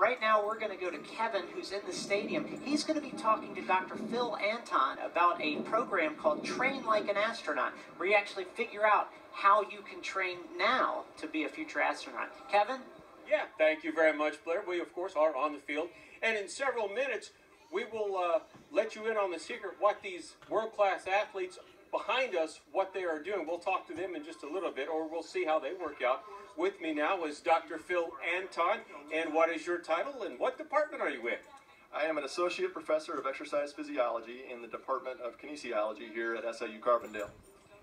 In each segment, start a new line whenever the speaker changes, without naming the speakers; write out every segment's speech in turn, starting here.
right now we're going to go to Kevin, who's in the stadium. He's going to be talking to Dr. Phil Anton about a program called Train Like an Astronaut, where you actually figure out how you can train now to be a future astronaut. Kevin?
Yeah, thank you very much, Blair. We, of course, are on the field. And in several minutes, we will let you in on the secret what these world-class athletes behind us, what they are doing. We'll talk to them in just a little bit, or we'll see how they work out. With me now is Dr. Phil Anton. And what is your title, and what department are you with?
I am an associate professor of exercise physiology in the Department of Kinesiology here at SIU Carbondale.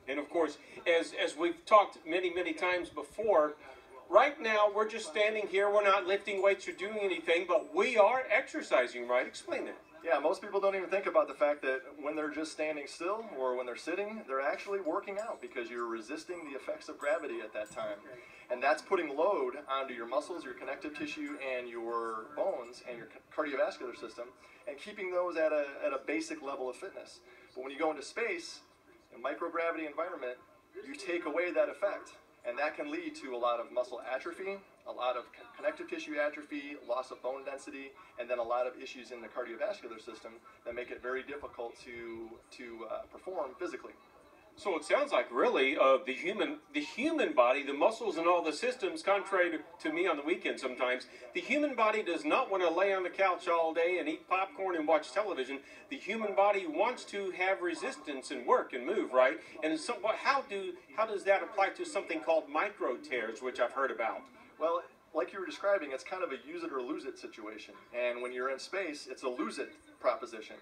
And of course, as we've talked many times before, right now we're just standing here. We're not lifting weights or doing anything, but we are exercising, right? Explain that.
Yeah, most people don't even think about the fact that when they're just standing still or when they're sitting, they're actually working out because you're resisting the effects of gravity at that time. And that's putting load onto your muscles, your connective tissue, and your bones, and your cardiovascular system, and keeping those at a basic level of fitness. But when you go into space, in microgravity environment, you take away that effect. And that can lead to a lot of muscle atrophy, a lot of connective tissue atrophy, loss of bone density, and then a lot of issues in the cardiovascular system that make it very difficult to perform physically.
So it sounds like really the human body, the muscles and all the systems, contrary to me on the weekend sometimes, the human body does not want to lay on the couch all day and eat popcorn and watch television. The human body wants to have resistance and work and move, right? And so how does that apply to something called micro tears, which I've heard about?
Well, like you were describing, it's kind of a use it or lose it situation. And when you're in space, it's a lose it proposition.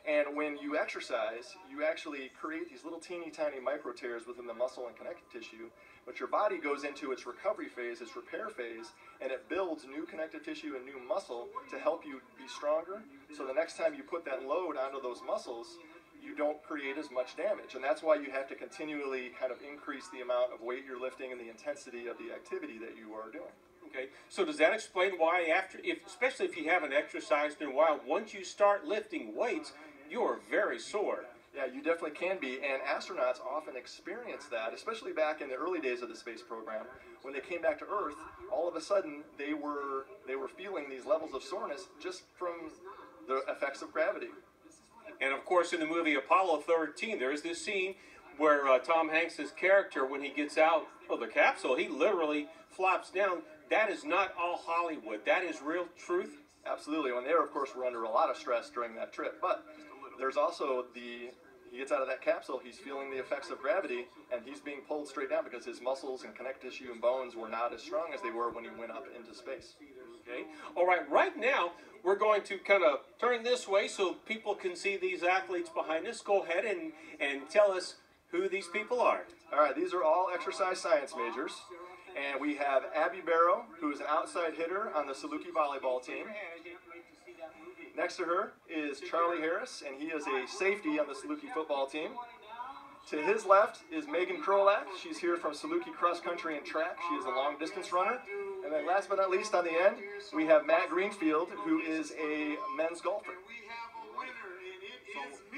And when you exercise, you actually create these little teeny tiny micro tears within the muscle and connective tissue, but your body goes into its recovery phase, its repair phase, and it builds new connective tissue and new muscle to help you be stronger. So the next time you put that load onto those muscles, you don't create as much damage. And that's why you have to continually kind of increase the amount of weight you're lifting and the intensity of the activity that you are doing.
Okay, so does that explain why especially if you haven't exercised in a while, once you start lifting weights, you are very sore?
Yeah, you definitely can be, and astronauts often experience that, especially back in the early days of the space program. When they came back to Earth, all of a sudden they were feeling these levels of soreness just from the effects of gravity.
And of course, in the movie Apollo 13, there is this scene where Tom Hanks' character, when he gets out of the capsule, he literally flops down. That is not all Hollywood. That is real truth.
Absolutely. When they, of course, were under a lot of stress during that trip. But there's also he gets out of that capsule, he's feeling the effects of gravity, and he's being pulled straight down because his muscles and connective tissue and bones were not as strong as they were when he went up into space.
Okay. All right. Right now, we're going to kind of turn this way so people can see these athletes behind us. Go ahead and tell us who these people are.
All right. These are all exercise science majors. And we have Abby Barrow, who is an outside hitter on the SIUC volleyball team. Next to her is Charlie Harris, and he is a safety on the SIUC football team. To his left is Megan Krolak. She's here from SIUC cross country and track. She is a long distance runner. And then last but not least on the end, we have Matt Greenfield, who is a men's golfer.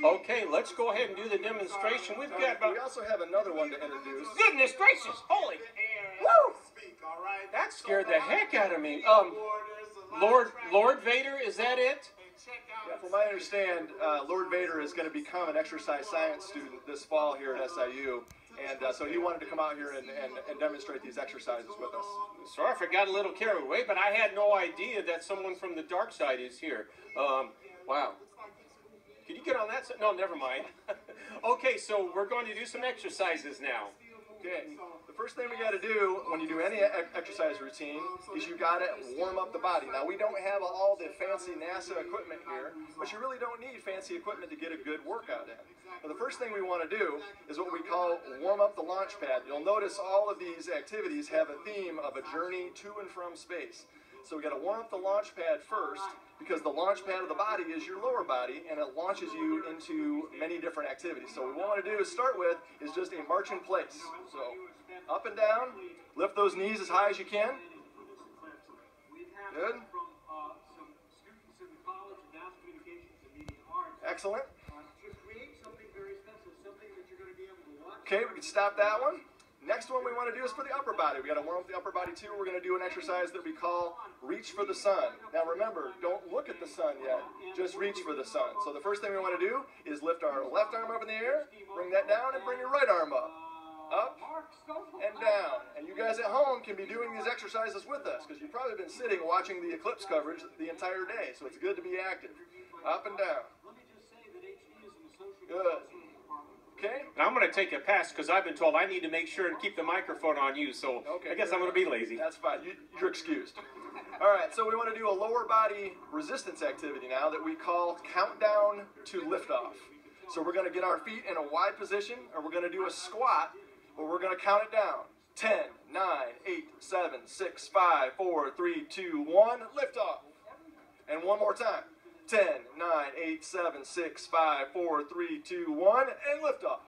Okay, let's go ahead and do the demonstration. We've got about...
We also have another one to introduce.
Goodness gracious! Holy! Woo! That scared the heck out of me. Lord Vader, is that it?
Yeah, from what I understand, Lord Vader is going to become an exercise science student this fall here at SIU. And so he wanted to come out here and demonstrate these exercises with us.
Sorry if I got a little carried away, but I had no idea that someone from the dark side is here. Wow. Can you get on that side? No, never mind. Okay, so we're going to do some exercises now.
Okay. The first thing we got to do when you do any exercise routine is you got to warm up the body. Now, we don't have all the fancy NASA equipment here, but you really don't need fancy equipment to get a good workout in. But the first thing we want to do is what we call warm up the launch pad. You'll notice all of these activities have a theme of a journey to and from space. So we got to warm up the launch pad first, because the launch pad of the body is your lower body, and it launches you into many different activities. So what we want to do to start with is just a march in place. So up and down, lift those knees as high as you can. Good. Excellent. Okay, we can stop that one. Next one we want to do is for the upper body. We got to warm up the upper body too. We're going to do an exercise that we call reach for the sun. Now remember, don't look at the sun yet. Just reach for the sun. So the first thing we want to do is lift our left arm up in the air, bring that down, and bring your right arm up. Up and down. And you guys at home can be doing these exercises with us because you've probably been sitting watching the Eclipse coverage the entire day. So it's good to be active. Up and down. Good. Okay.
And I'm going to take a pass because I've been told I need to make sure and keep the microphone on you. So
okay,
I guess I'm going to be lazy.
That's fine. You're excused. All right. So we want to do a lower body resistance activity now that we call countdown to liftoff. So we're going to get our feet in a wide position, and we're going to do a squat, but we're going to count it down. 10, 9, 8, 7, 6, 5, 4, 3, 2, 1. Lift off. And one more time. 10, 9, 8, 7, 6, 5, 4, 3, 2, 1, and lift off.